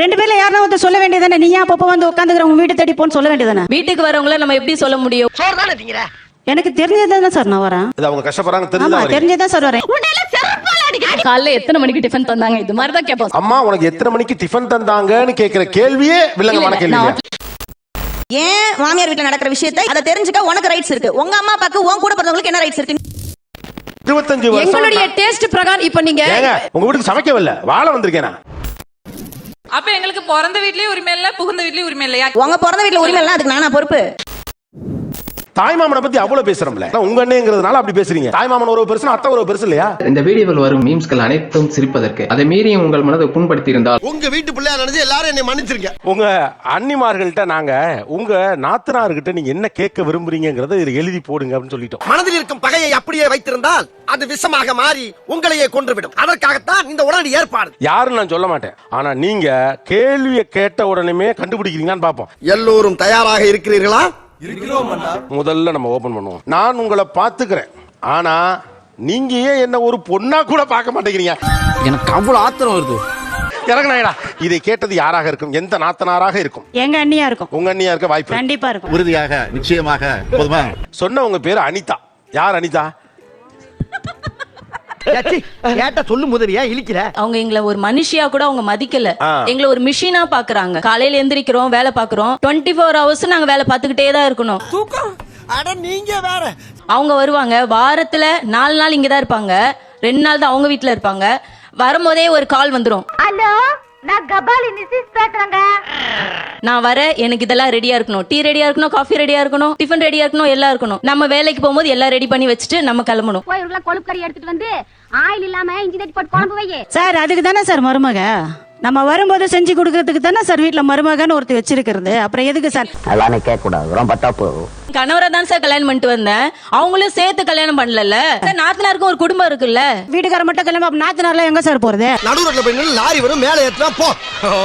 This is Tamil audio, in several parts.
ரெண்டு பேர்ல யாரா வந்து சொல்ல வேண்டியதானே? நீ அப்பப்ப வந்து உட்காந்துக்கிற உங்க வீட்டு தேடி போன்னு சொல்ல வேண்டியதானே? வீட்டுக்கு வரவங்கள நம்ம எப்படி சொல்ல முடியும்? எனக்கு தெரிஞ்சதுதான் சார் நான் வரேன். இது அவங்க கஷ்டப்படுறாங்க ஆமா தெரிஞ்சதான் சார் வரேன். காலைல எத்தனை மணிக்கு டிஃபன் தந்தாங்க? இது மாதிரி தான் கேட்போம். அம்மா உனக்கு எத்தனை மணிக்கு டிஃபன் தந்தாங்கன்னு கேக்குற கேள்வியே வில்லங்கமான கேள்வி. ஏன் மாமியார் வீட்டுல நடக்கிற விஷயத்தை அதை தெரிஞ்சுக்க உனக்கு ரைட்ஸ் இருக்கு. உங்க அம்மா அப்பாக்கு உன் கூட பிறந்தவங்களுக்கு என்ன ரைட்ஸ் இருக்கு? 25 வருஷம் எங்களுடைய டேஸ்ட் பிரகாரம் இப்ப நீங்க உங்க வீட்டுக்கு சமைக்கவில்லை, வாழ வந்திருக்கேன். அப்ப எங்களுக்கு பிறந்த வீட்லயே உரிமை இல்ல, புகுந்த வீட்லயே உரிமை இல்லையா? உங்க பிறந்த வீட்டுல உரிமை இல்ல, அதுக்கு நானா பொறுப்பு? தாய்மாமனை பத்தி அவ்வளவு பேசுறோம்ல, உங்க அண்ணங்கிறதுனால அப்படி பேசுறீங்க. தாய்மாமன் ஒரு பெருசு, அத்தை ஒரு பெருசு இல்லையா? இந்த வீடியோவில் வரும் மீம்ஸ்கள் அனைத்தும் சிரிப்பதற்கு, அதை மீறி உங்கள் மனதை புண்படுத்தி இருந்தால் உங்க வீட்டு பிள்ளையா நினைச்சு எல்லாரும் என்னை மன்னிச்சிருங்க. உங்க அண்ணிமார்கள்ட்ட நாங்க உங்க நாத்தனார்கிட்ட நீங்க என்ன கேட்க விரும்புறீங்கிறத இதில் எழுதி போடுங்க அப்படின்னு சொல்லிட்டோம். மனதில் இருக்கும் பகையை அப்படியே வைத்திருந்தால் அது விஷமாக மாறி உங்களையே கொன்றுவிடும். அதற்காகத்தான் இந்த உடனடி ஏற்பாடு. யாருன்னு நான் சொல்ல மாட்டேன், ஆனா நீங்க கேள்வியை கேட்ட உடனே கண்டுபிடிக்கிறீங்கன்னு பாப்போம். எல்லோரும் தயாராக இருக்கிறீர்களா? முதல்ல நம்ம ஓபன் பண்ணுவோம். நான் உங்களை பாத்துக்கிறேன், ஆனா நீங்க ஏன் என்ன ஒரு பொண்ணா கூட பார்க்க மாட்டேங்கிறீங்க? எனக்கு அவ்வளவு ஆத்திரம் வருது. இறங்கினா இதை கேட்டது யாராக இருக்கும்? எந்த நாத்தனாராக இருக்கும்? எங்க அண்ணியா இருக்கும். உங்க அண்ணியா இருக்க வாய்ப்பு கண்டிப்பா இருக்கும். உறுதியாக, நிச்சயமாக. போதுமா? சொன்ன உங்க பேரு அனிதா. யார் அனிதா? கேட்ட சொல்லு முதலியா இழிக்கிற. அவங்க எங்களை ஒரு மனுஷியா கூட அவங்க மதிக்கல. எங்களை ஒரு மிஷினா பாக்குறாங்க. காலையில எந்திரிக்கிறோம், வேலை பாக்குறோம், 24 hours நாங்க வேலை பார்த்துக்கிட்டே தான் இருக்கணும். அட நீங்க வேற. அவங்க வருவாங்க, வாரத்துல 4 நாள் இங்கதான் இருப்பாங்க, 2 நாள் தான் அவங்க வீட்டுல இருப்பாங்க. வரும்போதே ஒரு கால் வந்துரும். ஹலோ, நான் கபாலி மிஸ்ஸஸ் பேசுறேங்க. நான் வர, எனக்கு இதெல்லாம் ரெடியா இருக்கணும், டீ ரெடியா இருக்கணும், காஃபி ரெடியா இருக்கணும், டிஃபன் ரெடியா இருக்கணும், எல்லாம் இருக்கணும். நம்ம வேலைக்கு போகும்போது எல்லாம் ரெடி பண்ணி வச்சுட்டு நம்ம கிளம்பணும். போய் உள்ள கொழுப்பு கறி எடுத்துட்டு வந்து ஆயில் இல்லாம இஞ்சி தட்டி போட்டு குழம்பு வையே. சார் அதுக்கு தானே சார் மருமக? நம்ம வரும்போது செஞ்சு கொடுக்கறதுக்கு தானே சார் வீட்டுல மருமகன்னு ஒருத்தி வச்சிருக்கிறது. அப்புறம் எதுக்கு சார்? அதெல்லாம் கேட்க கூடாது, ரொம்ப தப்பு. கணவரை தான் சார் கல்யாணம் பண்ணிட்டு வந்தேன், அவங்களும் சேர்த்து கல்யாணம் பண்ணல. நாத்தனாருக்கும் ஒரு குடும்பம் இருக்குல்ல. வீட்டுக்கார மட்டும் கிளம்ப, நாத்தனார்லாம் எங்க சார் போறது? நடுரோட்ல போய் நின்னு லாரி வரும், மேலே ஏத்துனா போ.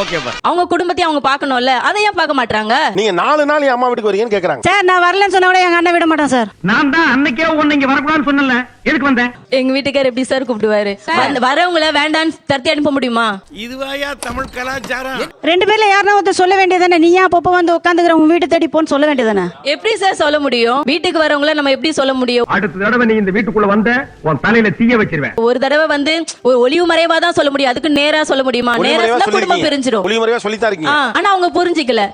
ஓகேப்பா. அவங்க குடும்பத்தையும் அவங்க பார்க்கணும்ல, அதை ஏன் பார்க்க மாட்டாங்க? நீங்க 4 நாள் என் அம்மா வீட்டுக்கு வரீங்கன்னு கேக்குறாங்க. சார் நான் வரலன்னு சொன்னா கூட எங்க அண்ணன் விட மாட்டான் சார். நான் தான் அன்னைக்கே உன்னை இங்க வரக்கூடாதுன்னு சொன்னல, எதுக்கு வந்தேன்? எங்க வீட்டுக்காரர் எப்படி சார் கூப்பிடுவாரு? வரவங்கள வேண்டான்னு தடுத்து அனுப்ப முடியுமா? இதுவாயா தமிழ் கலாச்சாரம்? ரெண்டு பேர்ல யாரா வந்து சொல்ல வேண்டியதானே? நீ அப்பப்ப வந்து உட்காந்துக்கிற உங்க வீட்டு தேடி போன்னு சொல்ல வேண்டியதானே? எப்படி சார் சொல்ல முடியும்? வீட்டுக்கு வரவங்கள நம்ம எப்படி சொல்ல முடியும்? அடுத்த தடவை நீ இந்த வீட்டுக்குள்ள வந்த உன் தலையில தீய வச்சிருவேன். ஒரு தடவை வந்து ஒரு ஒளிவு மறைவா தான் சொல்ல முடியும், அதுக்கு நேரா சொல்ல முடியுமா? நேரா சொன்னா குடும்பம் பிரிஞ்சிரும். ஒளிவு மறைவா சொல்லித்தான் இருக்கீங்க. ஆனா அவங்க புரிஞ்சிக்கல.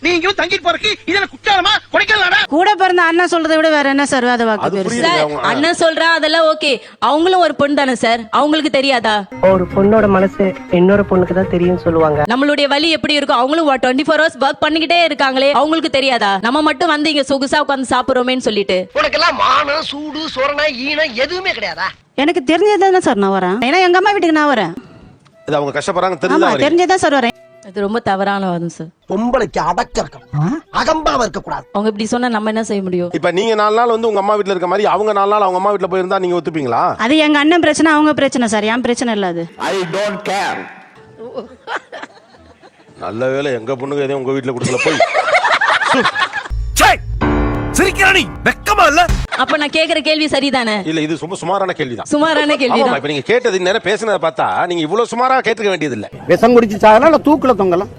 நீ இங்க தங்கி போறக்கு இதெல்லாம் குற்றாலமா கொடைக்கானலடா? கூட பிறந்த அண்ணன் சொல்றதை விட வேற என்ன சார் வேத வாக்கு பேரு? சார் அண்ணன் சொல்றா அதெல்லாம் ஓகே, அவங்களும் ஒரு பொண்ணு தானே சார், அவங்களுக்கு தெரியாதா? ஒரு பொண்ணோட மனசு இன்னொரு பொண்ணுக்கு தான் தெரியும் சொல்லுவாங்க. நம்மளுடைய வலி எப்படி இருக்கும்? அவங்களும் 24 hours ஒர்க் பண்ணிக்கிட்டே இருக்காங்களே, அவங்களுக்கு தெரியாதா? நம்ம மட்டும் வந்து இங்க சொகுசா உட்கார்ந்து சாப்பிடுறோமேன்னு சொல்லிட்டு. உனக்கெல்லாம் மானம், சூடு, சொரணை, ஈனம் எதுவுமே கிடையாதா? எனக்கு தெரிஞ்சதுதானே சார் நான் வரேன். ஏன்னா எங்க அம்மா வீட்டுக்கு நான் வரேன். இது அவங்க கஷ்டப்படுறாங்க ஆமா தெரிஞ்சா தெரிஞ்சதான் சார் வரேன். அது ரொம்ப தவறான வாதம் சார். பொம்பளைக்கு அடக்க இருக்கணும், அகம்பாவ இருக்க கூடாது. அவங்க இப்படி சொன்னா நம்ம என்ன செய்ய முடியும்? இப்ப நீங்க 4 நாள் வந்து உங்க அம்மா வீட்டுல இருக்க மாதிரி அவங்க 4 நாள் அவங்க அம்மா வீட்டுல போயிருந்தா நீங்க ஒத்துப்பீங்களா? அது எங்க அண்ணன் பிரச்சனை, அவங்க பிரச்சனை சார், என் பிரச்சனை இல்ல அது. I don't care. நல்ல வேளை எங்க பொண்ணுக்கு எதையும் உங்க வீட்டுல கொடுக்கல போய். சிரிக்கிறானி வெக்கமா இல்ல? அப்ப நான் கேக்குற கேள்வி சரிதானே? இல்ல இது ரொம்ப சுமாரான கேள்விதான். சுமாரான கேள்விதான். இப்ப நீங்க கேட்டது நேரம் பேசினதை பார்த்தா நீங்க இவ்வளவு சுமாரா கேட்க வேண்டியது இல்ல. விஷம் குடிச்சு சாகலாம் இல்ல தூக்குல தொங்கலாம்.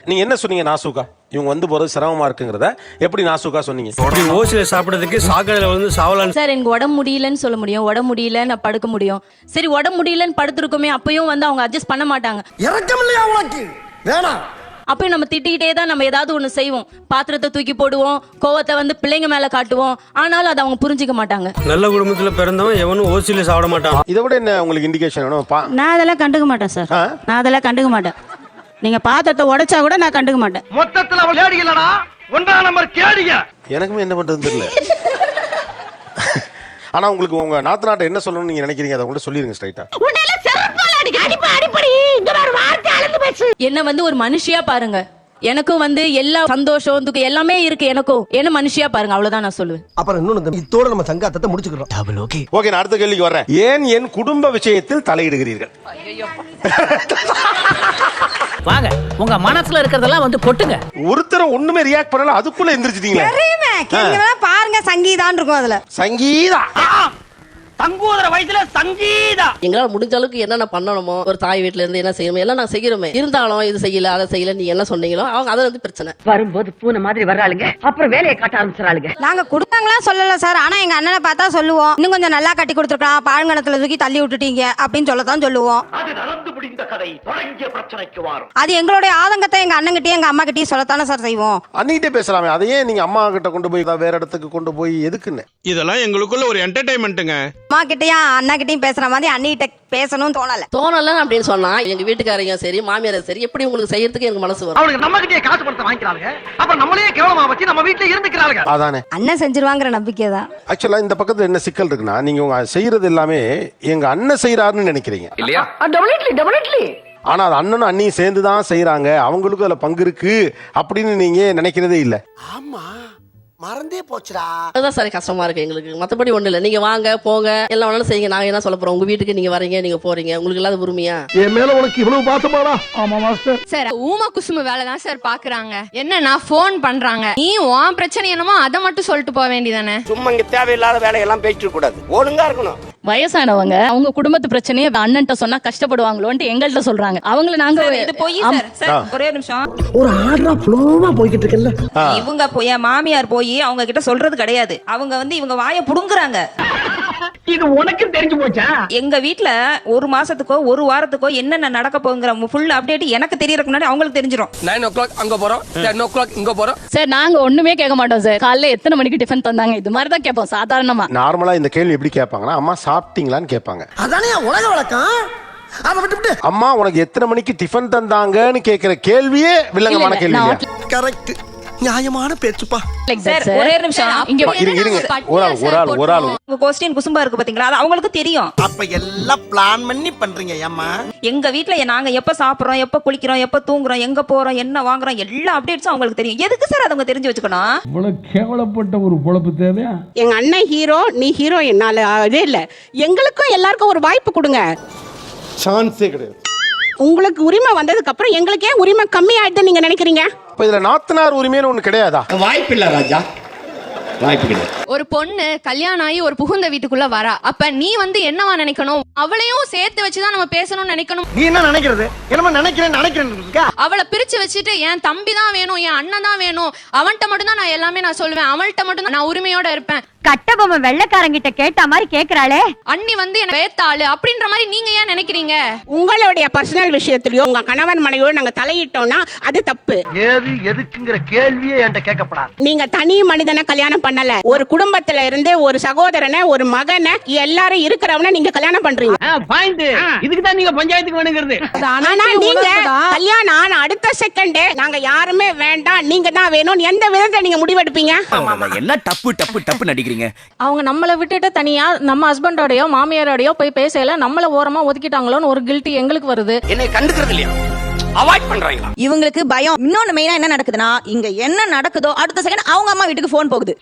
நீங்க என்ன சொன்னீங்க? நாசூக்கா இவங்க வந்து போறது சிரமமா இருக்குங்கிறத எப்படி நாசூக்கா சொன்னீங்க? ஓசில சாப்பிடுறதுக்கு சாக்கடையில வந்து சாவலாம். சார் எனக்கு உடம்பு முடியலன்னு சொல்ல முடியும், உடம்பு முடியல நான் படுக்க முடியும். சரி உடம்பு முடியலன்னு படுத்துருக்கோமே, அப்பயும் வந்து அவங்க அட்ஜஸ்ட் பண்ண மாட்டாங்க. இறக்கம் இல்லையா உனக்கு? வேணாம். அப்பயும் நம்ம திட்டிக்கிட்டே தான் நம்ம ஏதாவது ஒண்ணு செய்வோம், பாத்திரத்தை தூக்கி போடுவோம், கோவத்தை வந்து பிள்ளைங்க மேல காட்டுவோம். ஆனாலும் அதை அவங்க புரிஞ்சுக்க மாட்டாங்க. நல்ல குடும்பத்துல பிறந்தவன் எவனும் ஓசில சாப்பிட மாட்டான். இதை விட என்ன உங்களுக்கு இண்டிகேஷன் வேணும்? நான் அதெல்லாம் கண்டுக்க மாட்டேன் சார். நான் அதெல்லாம் கண்டுக்க மாட்டேன். நீங்க பாத்திரத்தை உடைச்சா கூட நான் கண்டுக்க மாட்டேன். மொத்தத்துல அவ கேடி இல்லடா, 1ஆம் நம்பர் கேடிங்க. எனக்குமே என்ன பண்றதுன்னு தெரியல. ஆனா உங்களுக்கு உங்க நாத்தனாட்ட என்ன சொல்லணும்னு நீங்க நினைக்கிறீங்க? அதை கூட சொல்லிருங்க ஸ்ட்ரைட்டா. என்ன வந்து ஒரு மனுஷியா பாருங்க. எனக்கும் வந்து எல்லா சந்தோஷம் துக்கம் எல்லாமே இருக்கு. எனக்கும் என்ன மனுஷியா பாருங்க, அவ்வளவுதான் நான் சொல்லுவேன். அப்புறம் இன்னொன்னு, இதோட நம்ம சங்காத்தத்தை முடிச்சுக்கிறோம். ஓகே, நான் அடுத்த கேள்விக்கு வர்றேன். ஏன் என் குடும்ப விஷயத்தில் தலையிடுகிறீர்கள்? வாங்க, உங்க மனசுல இருக்கிறதெல்லாம் வந்து கொட்டுங்க. ஒருத்தர் ஒண்ணுமே ரியாக்ட் பண்ணல, அதுக்குள்ள எந்திரிச்சிட்டீங்க. பாருங்க, சங்கீதான் இருக்கும் அதுல. சங்கீதா சங்கூதர வயசுல சங்கீதா. எங்களால முடிஞ்ச அளவுக்கு என்னென்ன பண்ணணுமோ ஒரு தாய் வீட்டுல இருந்து என்ன செய்யணுமோ எல்லாம் நான் செய்யறோமே. இருந்தாலும் இது செய்யல அதை செய்யல நீங்க என்ன சொன்னீங்களோ அவங்க அதை வந்து பிரச்சனை. வரும்போது பூனை மாதிரி வர்றாளுங்க, அப்புறம் வேலையை காட்ட ஆரம்பிச்சிடறாளுங்க. நாங்க கொடுத்தாங்களா சொல்லல சார், ஆனா எங்க அண்ணனை பார்த்தா சொல்லுவோம், இன்னும் கொஞ்சம் நல்லா கட்டி கொடுத்துருக்கலாம், பாழ்கணத்துல தூக்கி தள்ளி விட்டுட்டீங்க அப்படின்னு சொல்லத்தான் சொல்லுவோம். அது நடந்து முடிந்த கதை தொடங்கிய பிரச்சனைக்கு வரும். அது எங்களுடைய ஆதங்கத்தை எங்க அண்ணன் கிட்டயும் எங்க அம்மா கிட்டயும் சொல்லத்தானே சார் செய்வோம். அன்னிகிட்டே பேசலாமே, அதையே நீங்க அம்மா கிட்ட கொண்டு போய் வேற இடத்துக்கு கொண்டு போய் எதுக்குன்னு? இதெல்லாம் எங்களுக்குள்ள ஒரு என்டர்டைன்மெண்ட்டுங்க. அம்மா கிட்டயும் அண்ணா கிட்டயும் பேசுற மாதிரி அண்ணிகிட்ட பேசணும்னு தோணல அப்படின்னு சொன்னா எங்க வீட்டுக்காரங்க சரி மாமியார் சரி எப்படி உங்களுக்கு செய்யறதுக்கு எனக்கு மனசு வரும். அவனுக்கு நம்ம கிட்டே காசு பணத்தை வாங்கிக்கிறாங்க, அப்புறம் நம்மளே கேவலமா வச்சு நம்ம வீட்டுல இருந்துக்கிறாங்க. அதானே அண்ணன் செஞ்சிருவாங்கிற நம்பிக்கை தான். ஆக்சுவலா இந்த பக்கத்துல என்ன சிக்கல் இருக்குன்னா, நீங்க உங்க செய்யறது எல்லாமே எங்க அண்ணன் செய்யறாருன்னு நினைக்கிறீங்க இல்லையா? ஆனா அது அண்ணனும் அண்ணியும் சேர்ந்துதான் செய்யறாங்க, அவங்களுக்கும் அதுல பங்கு இருக்கு அப்படின்னு நீங்க நினைக்கிறதே இல்ல. ஆமா, மறந்தே போச்சுடா. அதுதான் சரி கஷ்டமா இருக்கு எங்களுக்கு. மத்தபடி ஒண்ணு இல்ல, நீங்க வாங்க போங்க எல்லாம் ஒண்ணு செய்யுங்க. நாங்க என்ன சொல்ல போறோம், உங்க வீட்டுக்கு நீங்க வரீங்க நீங்க போறீங்க, உங்களுக்கு இல்லாத உரிமையா? என் மேல உனக்கு இவ்வளவு பாசமாடா? ஆமா மாஸ்டர். சார் ஊம குசும வேலை தான் சார் பாக்குறாங்க. என்னன்னா போன் பண்றாங்க, நீ உன் பிரச்சனை என்னமோ அதை மட்டும் சொல்லிட்டு போக வேண்டியதானே. சும்மா இங்க தேவையில்லாத வேலையெல்லாம் பேசிட்டு கூடாது, ஒழுங்கா இருக்கணும். வயசானவங்க அவங்க குடும்பத்து பிரச்சனையை அண்ணன்ட்ட சொன்னா கஷ்டப்படுவாங்களோன்ட்டு எங்கள்கிட்ட சொல்றாங்க. அவங்கள நாங்க இது போய் சார் ஒரே நிமிஷம், ஒரு ஆர்டரா ஃப்ளோவா போய்கிட்டு இருக்குல்ல. இவங்க போய் மாமியார் போய் அவங்க கிட்ட சொல்றது கிடையாது, அவங்க வந்து இவங்க வாயை புடுங்குறாங்க. இது உனக்கு தெரிஞ்சு போச்சா? எங்க வீட்ல ஒரு மாசத்துக்கோ ஒரு வாரத்துக்கோ என்னென்ன நடக்க போங்கிற ஃபுல் அப்டேட் எனக்கு தெரியறதுக்கு முன்னாடி அவங்களுக்கு தெரிஞ்சிடும். 9 o'clock அங்க போறோம், 10 o'clock இங்க போறோம். சார் நாங்க ஒண்ணுமே கேட்க மாட்டோம் சார். காலைல எத்தனை மணிக்கு டிஃபன் தந்தாங்க இது மாதிரி தான் கேட்போம் சாதாரணமா. நார்மலா இந்த கேள்வி எப்படி கேட்பாங்கன்னா, அம்மா சாப்பிட்டீங்களான்னு கேட்பாங்க. அதானே உலக வழக்கம். அதை விட்டு அம்மா உனக்கு எத்தனை மணிக்கு டிஃபன் தந்தாங்கன்னு கேட்கிற கேள்வியே வில்லங்கமான கேள்வி. கரெக்ட், நியாயமான பேச்சுப்பா. சார் ஒரே நிமிஷம், இருங்க ஒரு ஆள் உங்க கொஸ்டின் குசும்பா இருக்கு பாத்தீங்களா, அது அவங்களுக்கு தெரியும். அப்ப எல்லாம் பிளான் பண்ணி பண்றீங்க ஏம்மா? எங்க வீட்ல நாங்க எப்ப சாப்பிடுறோம், எப்ப குளிக்கிறோம், எப்ப தூங்குறோம், எங்க போறோம், என்ன வாங்குறோம், எல்லா அப்டேட்ஸும் அவங்களுக்கு தெரியும். எதுக்கு சார் அவங்க தெரிஞ்சு வச்சுக்கணும்? இவ்வளவு கேவலப்பட்ட ஒரு பொழப்பு தேவையா? எங்க அண்ணன் ஹீரோ, நீ ஹீரோ, என்னால அதே இல்ல. எங்களுக்கும் எல்லாருக்கும் ஒரு வாய்ப்பு கொடுங்க. சான்ஸே கிடையாது. உங்களுக்கு உரிமை வந்ததுக்கு அப்புறம் எங்களுக்கே உரிமை கம்மி ஆயிடுது நீங்க நினைக்கிறீங்க? இப்ப இதுல நாத்தனார் உரிமைன்னு ஒண்ணு கிடையாதா? வாய்ப்பு இல்ல ராஜா, வாய்ப்பு கிடையாது. ஒரு பொண்ணு கல்யாணம் ஆகி ஒரு புகுந்த வீட்டுக்குள்ள வரா, அப்ப நீ வந்து என்னவா நினைக்கணும், அவளையும் சேர்த்து வச்சுதான் நம்ம பேசணும்னு நினைக்கணும். நீ என்ன நினைக்கிறது? என்னமா நினைக்கிறேன். அவளை பிரிச்சு வச்சுட்டு என் தம்பி தான் வேணும், என் அண்ணன் தான் வேணும், அவன்கிட்ட மட்டும் தான் நான் எல்லாமே நான் சொல்லுவேன், அவள்கிட்ட மட்டும் தான் நான் உரிமையோட இருப்பேன். கட்டபொம்மை வெள்ளக்காரங்கிட்ட கேட்ட மாதிரி கேக்குறாளே, அண்ணி வந்து என்ன வேத்தாளு அப்படின்ற மாதிரி நீங்க ஏன் நினைக்கிறீங்க? உங்களுடைய பர்சனல் விஷயத்திலயோ உங்க கணவன் மனைவியோ நாங்க தலையிட்டோம்னா அது தப்பு. ஏது எதுக்குங்கிற கேள்வியே என்கிட்ட கேட்கப்படாது. நீங்க தனி மனிதனை கல்யாணம் பண்ணல, ஒரு குடும்பத்துல இருந்து ஒரு சகோதரனை ஒரு மகனை எல்லாரும் இருக்கிறவன நீங்க கல்யாணம் பண்றீங்க. இதுக்கு தான் நீங்க பஞ்சாயத்துக்கு வேணுங்கிறது. ஆனா நீங்க கல்யாணம் ஆன அடுத்த செகண்ட் நாங்க யாருமே வேண்டாம் நீங்க தான் வேணும், எந்த விதத்துல நீங்க முடிவெடுப்பீங்க? எல்லாம் டப்பு நடிக்கிறீங்க. அவங்க நம்மளை விட்டுட்டு தனியா நம்ம ஹஸ்பண்டோடயோ மாமியாரோடயோ போய் பேசல, நம்மள ஓரமா ஒதுக்கிட்டாங்களோன்னு ஒரு கில்ட்டி எங்களுக்கு வருது. என்னை கண்டுக்கிறது இல்லையா? அவாய்ட் பண்றாங்களா? இவங்களுக்கு பயம். இன்னொன்னு மெயினா என்ன நடக்குதுன்னா, இங்க என்ன நடக்குதோ அடுத்த செகண்ட் அவங்க அம்மா வீட்டுக்கு போன் போகுது.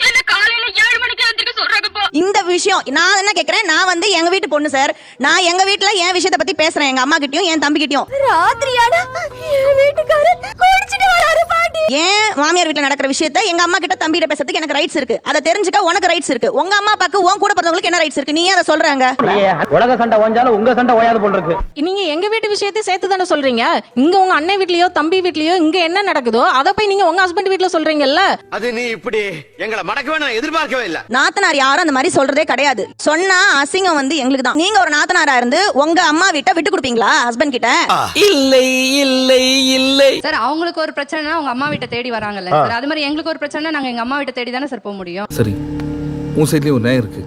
இந்த விஷயம் நான் என்ன கேக்குறேன், நான் வந்து எங்க வீட்டு பொண்ணு சார், நான் எங்க வீட்டுல என் விஷயத்தை பத்தி பேசுறேன் எங்க அம்மா கிட்டயும் என் தம்பி கிட்டயும். ஏன் மாமியார் வீட்டுல நடக்கிற விஷயத்த எங்க அம்மா கிட்ட தம்பி கிட்ட பேசுறதுக்கு எனக்கு ரைட்ஸ் இருக்கு, அதை தெரிஞ்சுக்க உனக்கு ரைட்ஸ் இருக்கு. உங்க அம்மா அப்பாக்கு உன் கூட பிறந்தவங்களுக்கு என்ன ரைட்ஸ் இருக்கு, நீ அதை சொல்றாங்க? உலக சண்டை ஓஞ்சாலும் உங்க சண்டை ஓயாது போல இருக்கு. நீங்க எங்க வீட்டு விஷயத்தை சேர்த்து தானே சொல்றீங்க. இங்க உங்க அண்ணன் வீட்லயோ தம்பி வீட்லயோ இங்க என்ன நடக்குதோ அதை போய் நீங்க உங்க ஹஸ்பண்ட் வீட்ல சொல்றீங்கல்ல. அது நீ இப்படி எங்களை மடக்கவே நான் எதிர்பார்க்கவே இல்ல. நாத்தனார் யாரும் அந்த மாதிரி சொல்றதே கிடையாது. சொன்னா அசிங்கம் வந்து எங்களுக்கு தான். நீங்க ஒரு நாத்தனாரா இருந்து உங்க அம்மா வீட்டை விட்டு கொடுப்பீங்களா ஹஸ்பண்ட் கிட்ட? இல்லை இல்லை இல்லை சார் அவங்களுக்கு ஒரு பிரச்சனைனா உங்க அம்மா வீட்டை தேடி வராங்கல்ல சார், அது மாதிரி எங்களுக்கு ஒரு பிரச்சனை நாங்க எங்க அம்மா வீட்டை தேடி தானே சார் போக முடியும். சரி, உன் சைடுலயே ஒரு நியாயம் இருக்கு.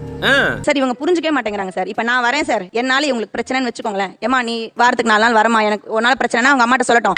சார் இவங்க புரிஞ்சுக்கவே மாட்டேங்கிறாங்க சார். இப்ப நான் வரேன் சார், என்னால இவங்களுக்கு பிரச்சனைன்னு வச்சுக்கோங்களேன். ஏமா நீ வாரத்துக்கு 4 நாள் வரமா, எனக்கு ஒரு நாள் பிரச்சனைனா அவங்க அம்மாட்ட சொல்லட்டும்.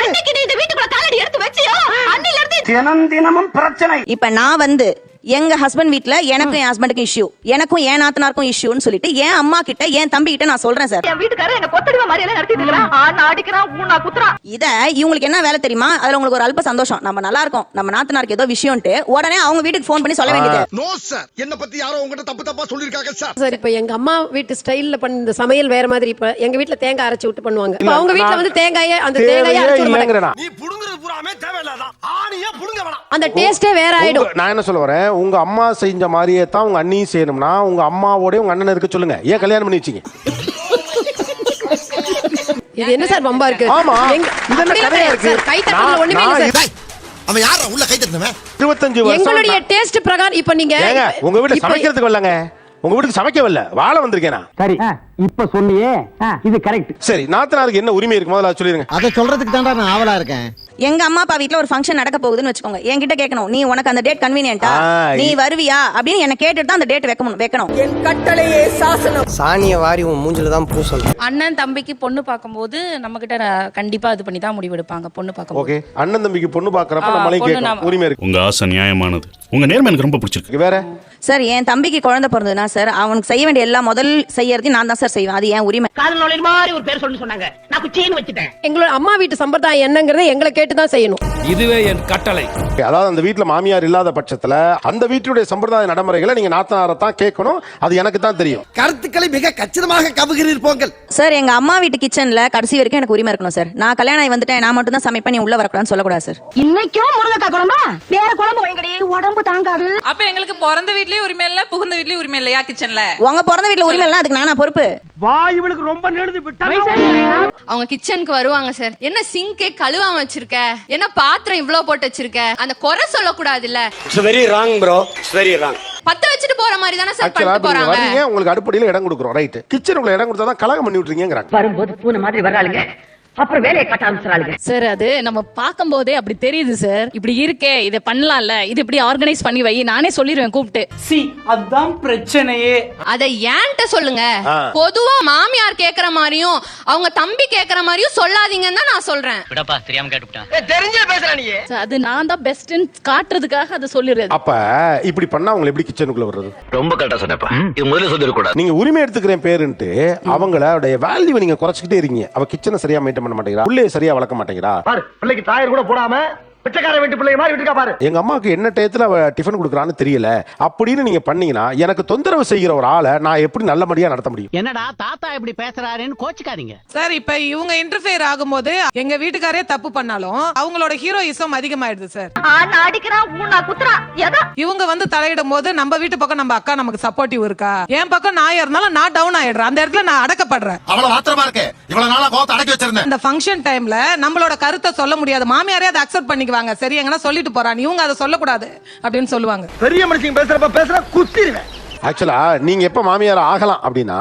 தினமும் பிரச்சனை. இப்ப நான் வந்து எங்க ஹஸ்பண்ட் வீட்ல எனக்கும் என் ஹஸ்பண்டுக்கும் இஷ்யூ, எனக்கும் என் நாத்தனாருக்கும் இஷ்யூன்னு சொல்லிட்டு என் அம்மா கிட்ட என் தம்பி கிட்ட நான் சொல்றேன் சார். என் வீட்டுக்காரர் என்ன கொத்தடிவ மாதிரி எல்லாம் நடத்திட்டு இருக்கான், ஆனா அடிக்கிறான், ஊனா குத்துறான். இத இவங்களுக்கு என்ன வேலை தெரியுமா, அதுல உங்களுக்கு ஒரு அல்ப சந்தோஷம், நம்ம நல்லா இருக்கோம், நம்ம நாத்தனாருக்கு ஏதோ விஷயம்ட்டு உடனே அவங்க வீட்டுக்கு போன் பண்ணி சொல்ல வேண்டியது. நோ சார், என்ன பத்தி யாரோ உங்ககிட்ட தப்பா சொல்லிருக்காங்க சார். சார் இப்ப எங்க அம்மா வீட்டு ஸ்டைல்ல பண்ண சமையல் வேற மாதிரி, இப்ப எங்க வீட்ல தேங்காய் அரைச்சு விட்டு பண்ணுவாங்க. இப்ப அவங்க வீட்ல வந்து தேங்காயை அரைச்சு விட மாட்டாங்க. நீ புடுங்குறது பூராமே தேவையில்லாதான், ஆணியா புடுங்க வேணாம். அந்த டேஸ்டே வேற ஆயிடும். நான் என்ன சொல்ல வரேன், உங்க அம்மா செஞ்ச மாதிரியே தான் உங்க அண்ணியும் செய்யணும்னா உங்க அம்மாவோட உங்க அண்ணன் இருக்க சொல்லுங்க. ஏன் கல்யாணம் பண்ணி வச்சீங்க? இது என்ன சார் பம்பா இருக்கு? ஆமா, இது என்ன கதையா இருக்கு? கை தட்டல ஒண்ணுமே இல்ல சார். அவன் யாரா உள்ள கை தட்டுனவன்? 25 வருஷம் எங்களுடைய டேஸ்ட் பிரகாரம் இப்ப நீங்க ஏங்க உங்க வீட்டுல சமைக்கிறதுக்கு வரலங்க, உங்க வீட்டுக்கு சமைக்க வரல, வாழ வந்திருக்கேன் நான். சரி இப்ப சொன்னியே இது கரெக்ட். சரி, நாத்தனாருக்கு என்ன உரிமை இருக்கு முதல்ல சொல்லிருங்க. அத சொல்றதுக்கு தான்டா நான் ஆவலா இருக்கேன். எங்க அம்மா அப்பா வீட்ல ஒரு ஃபங்க்ஷன் நடக்க போகுதுன்னு வச்சுக்கோங்க, என்கிட்ட கேட்கணும், நீ உனக்கு அந்த டேட் கன்வீனியன்ட்டா, நீ வருவியா அப்படின்னு என்ன கேட்டுட்டு தான் அந்த டேட் வைக்கணும். என் கட்டளையே சாசனம். சாணிய வாரி உன் மூஞ்சில தான் பூசணும். அண்ணன் தம்பிக்கு பொண்ணு பார்க்கும்போது நம்ம கிட்ட கண்டிப்பா இது பண்ணி தான் முடிவெடுப்பாங்க. பொண்ணு பார்க்கும்போது ஓகே, அண்ணன் தம்பிக்கு பொண்ணு பாக்குறப்ப நம்மளே கேட்கணும், உரிமை இருக்கு. உங்க ஆசை நியாயமானது, உங்க நேர்மை எனக்கு ரொம்ப பிடிச்சிருக்கு. வேற சார், என் தம்பிக்கு குழந்தை பிறந்ததுன்னா சார் அவனுக்கு செய்ய வேண்டிய எல்லா முதல் செய்யறதையும் நான் தான் சார் செய்வேன். அது என் உரிமை. காதல் நோய் மாதிரி ஒரு பேர் சொல்லி சொன்னாங்க, நான் குச்சின்னு வச்சிட்டேன். எங்களோட அம்மா வீட்டு சம்பிரதாயம் என்னங்கறதை எங்களை கேட்டு தான் செய்யணும். இதுவே என் கட்டளை. அதாவது அந்த வீட்டுல மாமியார் இல்லாத பட்சத்துல அந்த வீட்டுடைய சம்பிரதாய நடைமுறைகளை நீங்க நாத்தனாரை தான் கேட்கணும். அது எனக்கு தான் தெரியும். கருத்துக்களை மிக கச்சிதமாக கவுகிறீர் போங்கள். சார், எங்க அம்மா வீட்டு கிச்சன்ல கடைசி வரைக்கும் எனக்கு உரிமை இருக்கணும் சார். நான் கல்யாணம் ஆகி வந்துட்டேன், நான் மட்டும் தான் சமைப்பேன், நீ உள்ள வரக்கூடாதுன்னு சொல்லக்கூடாது சார். இன்னைக்கும் முருங்கக்காய் குழம்பா வேற குழம்பு வைங்கடி, உடம்பு தாங்காது. அப்ப எங்களுக்கு பிறந்த வீட்லயும் உரிமை இல்ல, புகுந்த வீட்லயும் உரிமை இல்லையா கிச்சன்ல? உங்க பிறந்த வீட்டுல உரிமை இல்ல, அதுக்கு நானா பொறுப்பு? வாய் இவளுக்கு ரொம்ப நெழுது விட்டா. அவங்க கிச்சனுக்கு வருவாங்க சார், என்ன சிங்கே கழுவாம வச்சிருக்க, என்ன பாத்திரம் இவ்ளோ போட்டு வச்சிருக்க, அந்த குறை சொல்லக்கூடாது இல்ல. It's very wrong bro, it's very wrong. பத்த வச்சுட்டு போற மாதிரி தானே சார் ஆக்சுவலா பண்ணிட்டு போறாங்க. வரீங்க, உங்களுக்கு அடுப்படியில இடம் கொடுக்குறோம், ரைட். கிச்சனுக்குள்ள இடம் கொடுத்தா தான் கலகம் பண்ணி விட்டுறீங்கங்கறாங்க. வரும்போது பூனை மாதிரி வர்றாளுங்க, அப்புறம் வேலையை காட்ட ஆரம்பிச்சாளுங்க. சார் அது நம்ம பார்க்கும்போதே அப்படி தெரியுது சார். இப்படி இருக்கே, இதை பண்ணலாம்ல, இது இப்படி ஆர்கனைஸ் பண்ணி வை, நானே சொல்லிடுவேன் கூப்பிட்டு. அதான் பிரச்சனையே. அத ஏன்ட்ட சொல்லுங்க. பொதுவா மாமியார் கேக்குற மாதிரியும் அவங்க தம்பி கேக்குற மாதிரியும் சொல்லாதீங்கன்னு தான் நான் சொல்றேன். விடப்பா, தெரியாம கேட்டுட்டேன். தெரிஞ்சே பேசுற நீ. சார், அது நான் தான் பெஸ்ட்னு காட்டுறதுக்காக அதை சொல்லிடுறது. அப்ப இப்படி பண்ணா அவங்க எப்படி கிச்சனுக்குள்ள வர்றது? ரொம்ப கரெக்டா சொன்னப்பா, இது முதல்ல சொல்லிட கூடாது. நீங்க உரிமை எடுத்துக்கிறேன் பேருன்ட்டு அவங்களுடைய வேல்யூவை நீங்க குறைச்சிக்கிட்டே இருக்கீங்க. அவ கிச்சனை சரியா மெயின்டைன் பண்ண மாட்டேங்கிறா, உள்ளே சரியா வளர்க்க மாட்டேங்கிறா. பாரு, பிள்ளைக்கு தாயர் கூட போடாம பிச்சைக்கார வீட்டு பிள்ளை மாதிரி விட்டுக்கா பாரு. எங்க அம்மாவுக்கு என்ன டயத்துல அவ டிஃபன் கொடுக்குறான்னு தெரியல அப்படின்னு நீங்க பண்ணீங்கன்னா எனக்கு தொந்தரவு செய்கிற ஒரு ஆளை நான் எப்படி நல்லபடியா நடத்த முடியும்? என்னடா தாத்தா இப்படி பேசுறாருன்னு கோச்சுக்காதீங்க சார், இப்ப இவங்க இன்டர்ஃபியர் ஆகும்போது எங்க வீட்டுக்காரே தப்பு பண்ணாலும் அவங்களோட ஹீரோயிசம் அதிகமாயிடுது சார். இவங்க வந்து தலையிடும் போது நம்ம வீட்டு பக்கம் நம்ம அக்கா நமக்கு சப்போர்ட்டிவ் இருக்கா, என் பக்கம் நான் இருந்தாலும் நான் டவுன் ஆயிடுறேன். அந்த இடத்துல நான் அடக்கப்படுறேன். அவ்வளவு ஆத்திரமா இருக்கு. இவ்வளவு நாளா கோவத்தை அடக்கி வச்சிருந்தேன். இந்த ஃபங்க்ஷன் டைம்ல நம்மளோட கருத்தை சொல்ல முடியாது. மாமியாரே அதை அக்செப்ட் பண்ணிக்குவாங்க. சரி, எங்கன்னா சொல்லிட்டு போறான், இவங்க அதை சொல்லக்கூடாது அப்படின்னு சொல்லுவாங்க. பெரிய மனுஷங்க பேசுற குத்திடுவேன். ஆக்சுவலா நீங்க எப்ப மாமியார் ஆகலாம் அப்படின்னா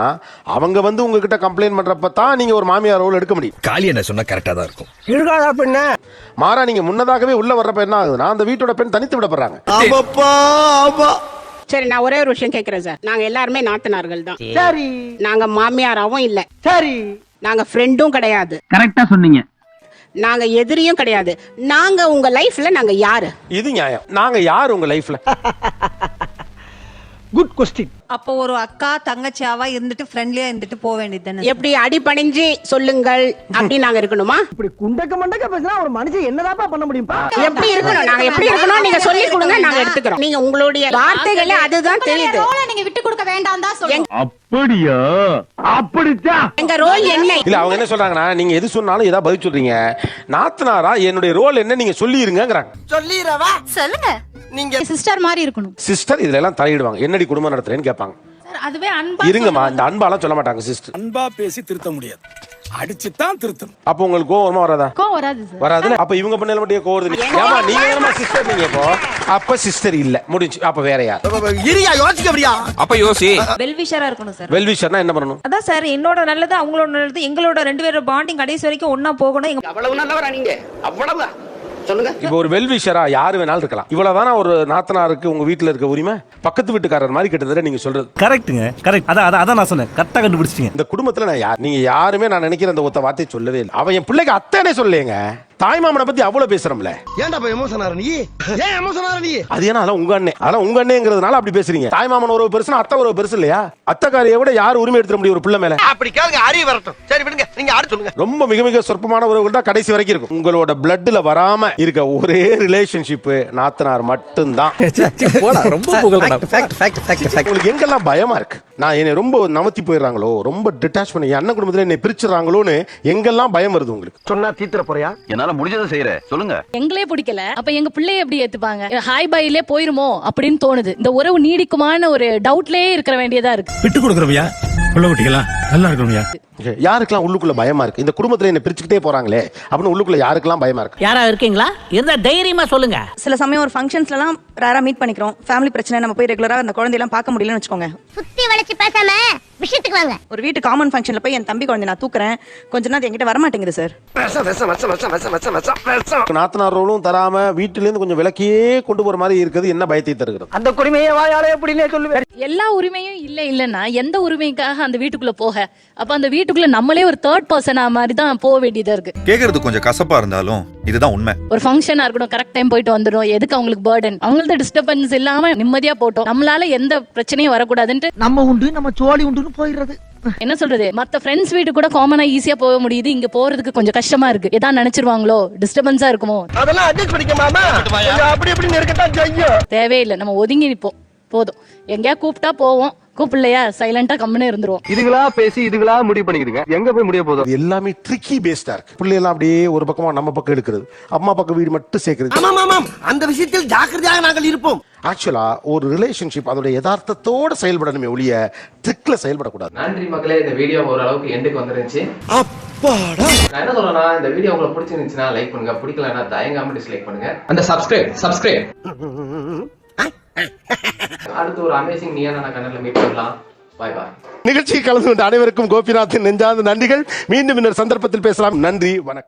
அவங்க வந்து உங்ககிட்ட கம்ப்ளைண்ட் பண்றப்ப தான் நீங்க ஒரு மாமியார் ரோல் எடுக்க முடியும். காலி என்ன சொன்னா கரெக்டா தான் இருக்கும். இருக்காதா பெண்ண? மாறா நீங்க முன்னதாகவே உள்ள வர்றப்ப என்ன ஆகுதுன்னா அந்த வீட்டோட பெண் தனித்து விடப்படுறாங்க. ஆமாப்பா, ஆமா. சரி, நான் ஒரே ஒரு விஷயம் கேக்குறேன் சார். நாங்க எல்லாருமே நாத்தனார்கள் தான். சரி, நாங்க மாமியாராவும் இல்ல. சரி, நாங்க ஃப்ரெண்டும் கிடையாது. கரெக்டா சொன்னீங்க. நாங்க எதிரியும் கிடையாது. நாங்க உங்க லைஃப்ல நாங்க யாரு? இது நியாயம். நாங்க யார் உங்க லைஃப்ல? Good question. அப்போ ஒரு அக்கா தங்கச்சியாவா இருந்துட்டு ஃப்ரெண்ட்லியா இருந்துட்டு போக வேண்டியது. எப்படி அடிபணிஞ்சு சொல்லுங்கள் அப்படி நாங்க இருக்கணுமா? இப்படி குண்டக்க மண்டக்க பேசினா ஒரு மனுஷன் என்னதாப்பா பண்ண முடியும்பா? எப்படி இருக்கணும், நாங்க எப்படி இருக்கணும் நீங்க சொல்லி கொடுங்க, நாங்க எடுத்துக்கிறோம். நீங்க உங்களுடைய வார்த்தைகளே அதுதான் தெரியுது. நீங்க விட்டு கொடுக்க வேண்டாம் தான் சொல்லுங்க. அப்படியா? அப்படித்தான். எங்க ரோல் என்ன? இல்ல அவங்க என்ன சொல்றாங்கன்னா நீங்க எது சொன்னாலும் ஏதாவது பதில் சொல்றீங்க. நாத்தனாரா என்னுடைய ரோல் என்ன நீங்க சொல்லிருங்கங்கறாங்க. சொல்லிரவா? சொல்லுங்க. நீங்க சிஸ்டர் மாதிரி இருக்கணும். சிஸ்டர் இதுல எல்லாம் தலையிடுவாங்க. என்னடி குடும்பம் நடத்துறேன்னு கேட்பாங்க. சார், அதுவே அன்பா இருங்கம்மா, இந்த அன்பாலாம் சொல்ல மாட்டாங்க சிஸ்டர். அன்பா பேசி திருத்த முடியாது, அடிச்சுதான் திருத்தணும். அப்ப உங்களுக்கு கோவமா வராதா? கோவம் வராது சார். வராதுல. அப்ப இவங்க பண்ணல மட்டும் கோவம். ஏமா நீங்க என்னமா சிஸ்டர் நீங்க இப்போ? அப்ப சிஸ்டர் இல்ல, முடிஞ்சு. அப்ப வேற யார்? இரியா யோசிக்க முடியா? அப்ப யோசி. வெல்விஷரா இருக்கணும் சார். வெல்விஷர்னா என்ன பண்ணணும்? அதான் சார், என்னோட நல்லது அவங்களோட நல்லது, எங்களோட ரெண்டு பேரோட பாண்டிங் கடைசி வரைக்கும் ஒன்னா போகணும். அவ்வளவு நல்லவரா நீங்க? அவ்வளவு சொல்லுங்க. இப்ப ஒரு வெல்விஷரா யாரு வேணாலும் இருக்கலாம். இவ்வளவுதானா ஒரு நாத்தனாருக்கு உங்க வீட்டுல இருக்க உரிமை? பக்கத்து வீட்டுக்காரர் மாதிரி கிட்டத்தட்ட நீங்க சொல்றது கரெக்ட்டுங்க. கரெக்ட். அதான் நான் சொன்னேன். கரெக்டா கண்டுபிடிச்சிட்டீங்க. இந்த குடும்பத்துல நான் யார் நீங்க யாருமே நான் நினைக்கிற அந்த ஒத்த வார்த்தையை சொல்லவே இல்லை. அவன் என் பிள்ளைக்கு அத்தனை சொல்லேங்க. தாய் மாமனை பத்தி அவ்வளவு பேசுறோம்ல. ஏன்டா போய் எமோஷன் ஆற நீ? ஏன் எமோஷன் ஆற நீ? அது ஏன்னா அதெல்லாம் உங்க அண்ணே, அதெல்லாம் உங்க அண்ணேங்கிறதுனால அப்படி பேசுறீங்க. தாய் மாமன் ஒரு பெருசுனா அத்தை ஒரு பெருசு இல்லையா? அத்தைக்காரியை விட யார் உரிமை எடுத்துட முடியும் ஒரு பிள்ளை மேல? அப்படி கேளுங்க, அறிவு வரட்டும். சரி விடுங்க. நீங்க ஆடு சொல்லுங்க. ரொம்ப மிக மிக சொற்பமான உறவுகள் தான் கடைசி வரைக்கும் இருக்கும். உங்களோட பிளட்ல வராம இருக்க ஒரே ரிலேஷன்ஷிப் நாத்தனார் மட்டும்தான். ரொம்ப உங்களுக்கு எங்கெல்லாம் பயமா இருக்கு? நான் என்னை ரொம்ப நமத்தி போயிடுறாங்களோ, ரொம்ப டிட்டாச் பண்ணி என் அண்ணன் குடும்பத்துல என்னை பிரிச்சுறாங்களோன்னு எங்கெல்லாம் பயம் வருது உங்களுக்கு? சொன்னா தீத்துற போறியா? என்னால முடிஞ்சதை செய்யறேன், சொல்லுங்க. எங்களே பிடிக்கல, அப்ப எங்க பிள்ளைய எப்படி ஏத்துப்பாங்க? ஹாய் பைலே போயிருமோ அப்படின்னு தோணுது. இந்த உறவு நீடிக்குமான ஒரு டவுட்லயே இருக்க வேண்டியதா இருக்கு. விட்டு கொடுக்குறவியா உள்ள விட்டீங்களா? நல்லா இருக்கணும்யா. யாருக்கெல்லாம் உள்ளுக்குள்ள பயமா இருக்கு? இந்த குடும்பத்துல என்ன பிரிச்சுக்கிட்டே போறாங்களே அப்படின்னு உள்ளுக்குள்ள யாருக்கெல்லாம் பயமா இருக்கு? யாரா இருக்கீங்களா? இருந்தா தைரியமா சொல்லுங்க. சில சமயம் ஒரு ஃபங்க்ஷன்ஸ்லாம் ரேரா மீட் பண்ணிக்கிறோம். ஃபேமிலி பிரச்சனை, நம்ம போய் ரெகுலரா அந்த குழந்தையெல்லாம் பார்க்க முடியலன்னு வச்சுக்கோங்க. சுத்தி வளைச்சு பேசாம விஷயத்துக்கு வாங்க. ஒரு வீட்டு காமன் ஃபங்க்ஷன்ல போய் என் தம்பி குழந்தை நான் தூக்குறேன், கொஞ்ச நாள் என்கிட்ட வர மாட்டேங்குது சார். நாத்தனாரோளும் தராம வீட்டுல இருந்து கொஞ்சம் விலக்கியே கொண்டு போற மாதிரி இருக்குது. என்ன பயத்தை தருகிறது? அந்த குடிமையை வாயாலே எப்படின்னே சொல்லுவேன். எல்லா உரிமையும் இல்லைன்னா எந்த உரிமைக்காக அந்த வீட்டுக்குள்ள போக? அப்ப அந்த வீட்டுக்குள்ள நம்மளே ஒரு தேர்ட் பர்சனா மாதிரி தான் போக வேண்டியதா இருக்கு. கேக்குறது கொஞ்சம் கசப்பா இருந்தாலும் இதுதான் உண்மை. ஒரு ஃபங்க்ஷனா இருக்கணும், கரெக்ட் டைம் போயிட்டு வந்துடும். எதுக்கு அவங்களுக்கு பர்டன்? அவங்களுக்கு டிஸ்டர்பன்ஸ் இல்லாம நிம்மதியா போட்டோம். நம்மளால எந்த பிரச்சனையும் வரக்கூடாதுன்ட்டு நம்ம உண்டு நம்ம சோழி உண்டுன்னு போயிடுறது. என்ன சொல்றது, மத்த ஃப்ரெண்ட்ஸ் வீட்டு கூட காமனா ஈஸியா போக முடியுது. இங்க போறதுக்கு கொஞ்சம் கஷ்டமா இருக்கு. ஏதா நினைச்சிருவாங்களோ, டிஸ்டர்பன்ஸா இருக்குமோ. அதெல்லாம் அட்ஜஸ்ட் பண்ணிக்க மாமா. அப்படி இப்படி இருக்கத்தான் செய்யும். தேவையில்லை, நம்ம ஒதுங்கி நிப்போம் போதும். எங்கேயா கூப்பிட்டா போவோம், கூப்பிடலையா சைலண்டா கம்முன்னு இருந்துருவோம். இதுகளா பேசி இதுகளா முடிவு பண்ணிக்கிடுங்க. எங்க போய் முடிய போதும்? எல்லாமே ட்ரிக்கி பேஸ்டா இருக்கு. பிள்ளையெல்லாம் அப்படியே ஒரு பக்கமா நம்ம பக்கம் எடுக்கிறது, அம்மா பக்கம் வீடு மட்டும் சேர்க்கிறது. ஆமாம், அந்த விஷயத்தில் ஜாக்கிரதையாக நாங்கள் இருப்போம். ஆக்சுவலா ஒரு ரிலேஷன்ஷிப் அதோட யதார்த்தத்தோட செயல்படணுமே ஒழிய ட்ரிக்ல செயல்படக்கூடாது. நன்றி மக்களே, இந்த வீடியோ ஓரளவுக்கு எண்டுக்கு வந்துருந்துச்சு. அப்பாடா. நான் என்ன சொல்றேன்னா, இந்த வீடியோ உங்களுக்கு பிடிச்சிருந்துச்சுன்னா லைக் பண்ணுங்க, பிடிக்கலன்னா தயங்காம டிஸ்லைக் பண்ணுங்க. அந்த சப்ஸ்கிரைப் அடுத்து ஒரு அமேசிங் நீயான கண்ணல மீட் பண்ணலாம். பாய் பாய். நிகழ்ச்சியில் கலந்து கொண்ட அனைவருக்கும் கோபிநாத்தின் நெஞ்சார்ந்த நன்றிகள். மீண்டும் இன்னொரு சந்தர்ப்பத்தில் பேசலாம். நன்றி, வணக்கம்.